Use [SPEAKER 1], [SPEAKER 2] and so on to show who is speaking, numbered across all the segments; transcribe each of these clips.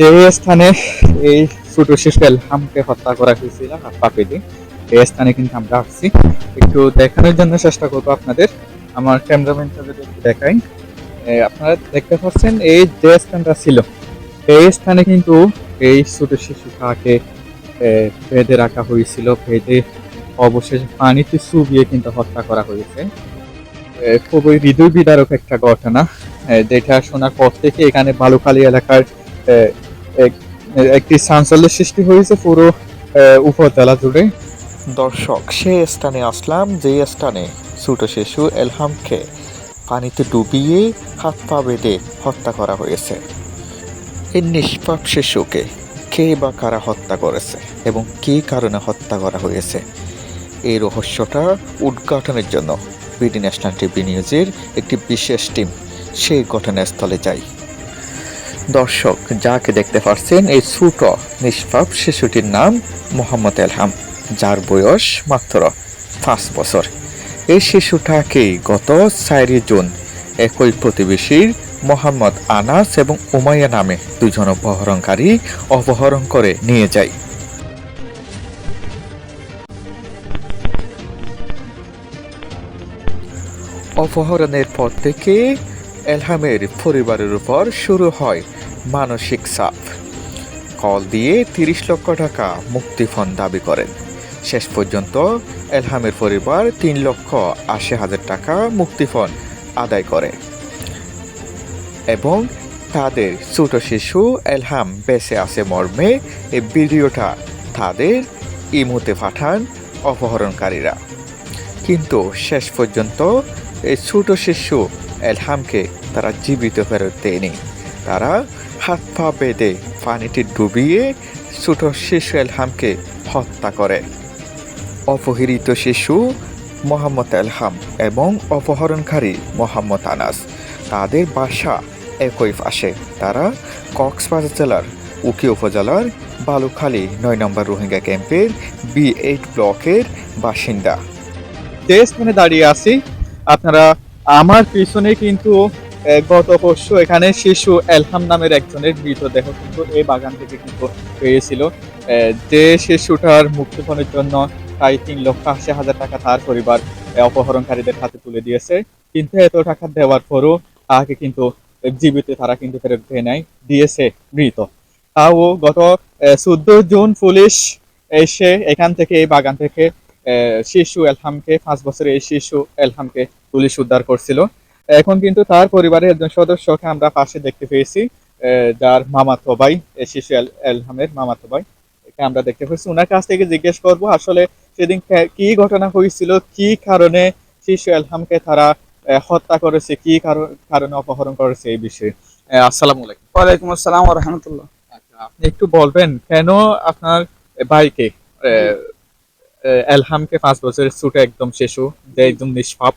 [SPEAKER 1] যে স্থানে এই ছোট শিশু এলহামকে হত্যা করা হয়েছিল হাত পা পেতে, এই স্থানে কিন্তু আমরা আসছি। একটু দেখানোর জন্য চেষ্টা করবো আপনাদের। আমার ক্যামেরাম্যানটা যদি একটু দেখাই, আপনারা দেখতে পাচ্ছেন এই যে স্থানটা ছিল, এই স্থানে কিন্তু এই ছোট শিশুটাকে বেঁধে রাখা হয়েছিল। বেঁধে অবশেষে পানিতে চুবিয়ে কিন্তু হত্যা করা হয়েছে। খুবই হৃদয় বিদারক একটা ঘটনা, যেটা শোনার পর থেকে এখানে বালুখালী এলাকার আহ, এক- একটি চাঞ্চল্যের সৃষ্টি হয়েছে পুরো উপজেলা জুড়ে।
[SPEAKER 2] দর্শক, সে স্থানে আসলাম যে স্থানে ছোট শিশু এলহামকে পানিতে ডুবিয়ে হাত পা বেঁধে হত্যা করা হয়েছে। এই নিষ্পাপ শিশুকে কে বা কারা হত্যা করেছে এবং কী কারণে হত্যা করা হয়েছে, এই রহস্যটা উদ্ঘাটনের জন্য বিডি ন্যাশনাল টিভি নিউজের একটি বিশেষ টিম সেই ঘটনাস্থলে যায়। দর্শক, যাকে দেখতে পাচ্ছেন এই ছোট নিষ্পাপ শিশুটির নাম মোহাম্মদ এলহাম, যার বয়স মাত্র 5 বছর। এই শিশুটাকেই গত 4 জুন একই প্রতিবেশীর মোহাম্মদ আনাস এবং উমাইয়া নামে দুজন অপহরণকারী অপহরণ করে নিয়ে যায়। অপহরণের পর থেকে এলহামের পরিবারের উপর শুরু হয় মানসিক চাপ। কল দিয়ে 30 লক্ষ টাকা মুক্তিপণ দাবি করেন। শেষ পর্যন্ত এলহামের পরিবার 3,80,000 টাকা মুক্তিপণ আদায় করে এবং তাদের ছোট শিশু এলহাম বেঁচে আছে মর্মে এই ভিডিওটা তাদের ইমোতে পাঠান অপহরণকারীরা। কিন্তু শেষ পর্যন্ত এই ছোট শিশু এলহামকে তারা জীবিত ফেরত দেয়নি। তারা হাত পা বেঁধে পানিতে ডুবিয়ে ছোট শিশু এলহামকে হত্যা করে। অপহৃত শিশু মোহাম্মদ এলহাম এবং অপহরণকারী মোহাম্মদ আনাস, তাদের বাসা একই পাশে। তারা কক্সবাজার জেলার উকি উপজেলার বালুখালী 9 নম্বর রোহিঙ্গা ক্যাম্পের B8 ব্লকের বাসিন্দা।
[SPEAKER 1] যে স্থানে দাঁড়িয়ে আছি আপনারা, আমার পিছনে কিন্তু গত পরশু এখানে শিশু এলহাম নামের একজনের মৃতদেহ কিন্তু এই বাগান থেকে কিন্তু পেয়েছিল। যে শিশুটার মুক্তিপণের জন্য প্রায় 3,80,000 টাকা তার পরিবার অপহরণকারীদের হাতে তুলে দিয়েছে। কিন্তু এত টাকা দেওয়ার পরও তাকে কিন্তু জীবিত তারা কিন্তু ফেরত দিয়ে নেয়, দিয়েছে মৃত। তাও গত 14 জুন পুলিশ এসে এখান থেকে এই বাগান থেকে শিশু এলহামকে, 5 বছরের এই শিশু এলহামকে পুলিশ উদ্ধার করছিল। এখন কিন্তু তার পরিবারের একজন সদস্যকে আমরা পাশে দেখতে পেয়েছি, যার মামাতো ভাই, শিশু এলহামের মামাতো ভাই, একে আমরা দেখতে পেয়েছি। ওনার কাছ থেকে জিজ্ঞেস করব আসলে সেদিন কি ঘটনা হয়েছিল, কি কারণে শিশু এলহামকে তারা হত্যা করেছে, কি কারণে অপহরণ করেছে এই বিষয়ে। আসসালামু আলাইকুম।
[SPEAKER 3] ওয়ালাইকুম আসসালাম ওয়া রাহমাতুল্লাহ।
[SPEAKER 1] আচ্ছা, আপনি একটু বলবেন কেন আপনার ভাইকে, এলহামকে, 5 বছরের ছোট একদম শিশু, যে একদম নিষ্পাপ,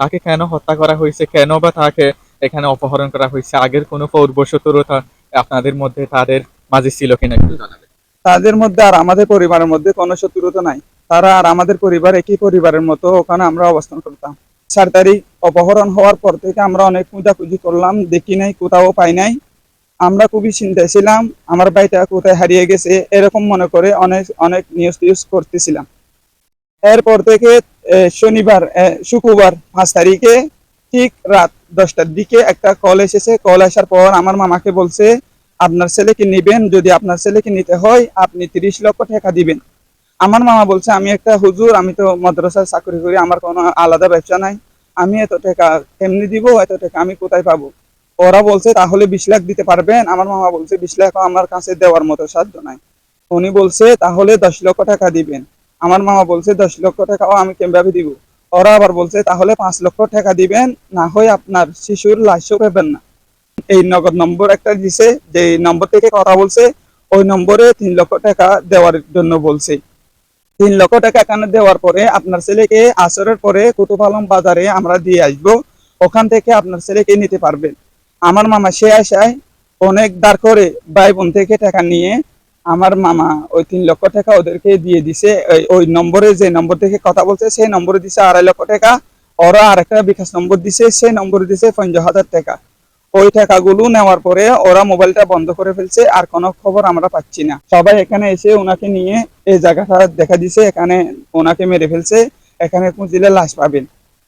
[SPEAKER 1] তাকে কেন হত্যা করা হয়েছে, কেন বা তাকে এখানে অপহরণ করা হয়েছে? আগের কোনো পূর্বশত্রুতা আপনাদের মধ্যে তাদের মাঝে ছিল কিনা একটু জানাবেন।
[SPEAKER 3] তাদের মধ্যে আর আমাদের পরিবারের মধ্যে কোনো শত্রুতা নাই। তারা আর আমাদের পরিবার একই পরিবারের মতো ওখানে আমরা অবস্থান করতাম। 4 তারিখ অপহরণ হওয়ার পর থেকে আমরা অনেক খোঁজাখুঁজি করলাম, দেখি নাই, কোথাও পাই নাই। আমরা খুবই চিন্তায় ছিলাম, আমার ভাইটা কোথায় হারিয়ে গেছে এরকম মনে করে অনেক অনেক নিউজ করতেছিলাম। এরপর থেকে শনিবার শুক্রবার 5 তারিখে ঠিক রাত 10টার দিকে একটা কল এসেছে। কল আসার পর আমার মামাকে বলছে, আপনার ছেলেকে নিবেন, যদি আপনার ছেলেকে নিতে হয় আপনি 30 লক্ষ টাকা দিবেন। আমার মামা বলছে, আমি একটা হুজুর, আমি তো মাদ্রাসায় চাকরি করি, আমার কোনো আলাদা ব্যবসা নাই, আমি এত টাকা কেমনি দিব, এত টাকা আমি কোথায় পাবো? ওরা বলছে তাহলে 20 লাখ দিতে পারবেন? আমার মামা বলছে 20 লাখ আমার কাছে দেওয়ার মতো সাধ্য নাই। উনি বলছে তাহলে 10 লক্ষ টাকা দিবেন। আমার মামা বলছে 10 লক্ষ টাকাও আমি কিভাবে দিব? ওরা আবার বলছে তাহলে 5 লক্ষ টাকা দিবেন, না হয় আপনার শিশুর লাশও পাবেন না। এই নগদ নম্বর একটা দিছে, যে নম্বর থেকে কথা বলছে ওই নম্বরে 3 লক্ষ টাকা দেওয়ার জন্য বলছে। 3 লক্ষ টাকা এখানে দেওয়ার পরে আপনার ছেলেকে আসরের পরে কুতুব আলম বাজারে আমরা দিয়ে আসবো, ওখান থেকে আপনার ছেলেকে নিতে পারবেন। আমার মামা সে আশায় অনেক দাঁড় করে ভাই বোন থেকে টাকা নিয়ে আমার মামা ওই 3 লক্ষ টাকা ওদেরকে দিয়ে দিছে। ওই নম্বরে, যে নম্বর থেকে কথা বলছে সেই নম্বরে দিছে 2.5 লক্ষ টাকা। ওরা আরেকটা বিকাশ নম্বর দিছে, সেই নম্বরে দিছে 50,000 টাকা। ওই টাকাগুলো নেওয়ার পরে ওরা মোবাইলটা বন্ধ করে ফেলছে, আর কোনো খবর আমরা পাচ্ছি না। সবাই এখানে এসে ওনাকে নিয়ে এই জায়গাটা দেখা দিছে, এখানে ওনাকে মেরে ফেলছে, এখানে খুঁজলে লাশ পাবেন।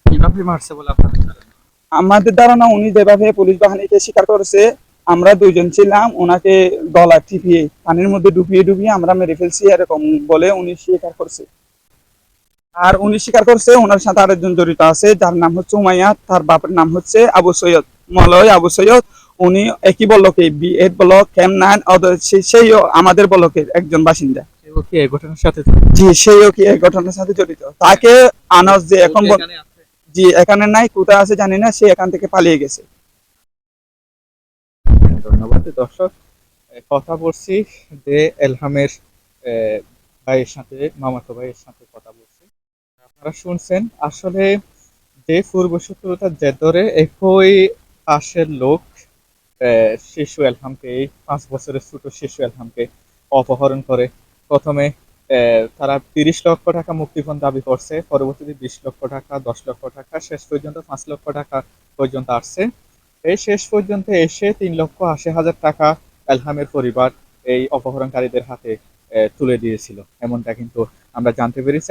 [SPEAKER 1] কিভাবে মারছে বলে আপনাদের ধারণা?
[SPEAKER 3] আমাদের ধারণা উনি যেভাবে পুলিশ বাহিনীকে স্বীকার করেছে, আমরা দুইজন ছিলাম, ওনাকে গলা টিপিয়ে পানির মধ্যে ডুবিয়ে ডুবিয়ে আমরা মেরে ফেলছি এরকম বলে উনি স্বীকার করছে। আর উনি স্বীকার করছে ওনার সাথে আরেকজন জড়িত আছে, যার নাম হচ্ছে উমাইয়া, তার বাপের নাম হচ্ছে আবু সৈয়দ, মলয় আবু সৈয়দ। উনি একই ব্লকে, B8 ব্লক, ক্যাম্প 9, সেইও আমাদের ব্লকের একজন বাসিন্দা।
[SPEAKER 1] সেও কি এই ঘটনার সাথে জড়িত?
[SPEAKER 3] জি, সেইও কি এই ঘটনার সাথে জড়িত। তাকে আনাস যে এখন
[SPEAKER 1] ও কি এখানে আছে?
[SPEAKER 3] জি এখানে নাই, কোথায় আছে জানি না, সে এখান থেকে পালিয়ে গেছে।
[SPEAKER 1] ধন্যবাদ দর্শক। কথা বলছি যে এলহামের ভাইয়ের সাথে, মামাতো ভাইয়ের সাথে কথা বলছি। আপনারা শুনছেন আসলে যে পূর্বশত্রুতার জের ধরে একই পাশের লোক শিশু এলহামকে, এই 5 বছরের ছোট শিশু এলহামকে অপহরণ করে। প্রথমে তারা 30 লক্ষ টাকা মুক্তিপণ দাবি করছে, পরবর্তীতে 20 লক্ষ টাকা, 10 লক্ষ টাকা, শেষ পর্যন্ত 5 লক্ষ টাকা পর্যন্ত আসছে। এই শেষ পর্যন্ত এসে 3,80,000 টাকা এলহামের পরিবার এই অপহরণকারীদের হাতে তুলে দিয়েছিল, এমনটা কিন্তু আমরা জানতে পেরেছি।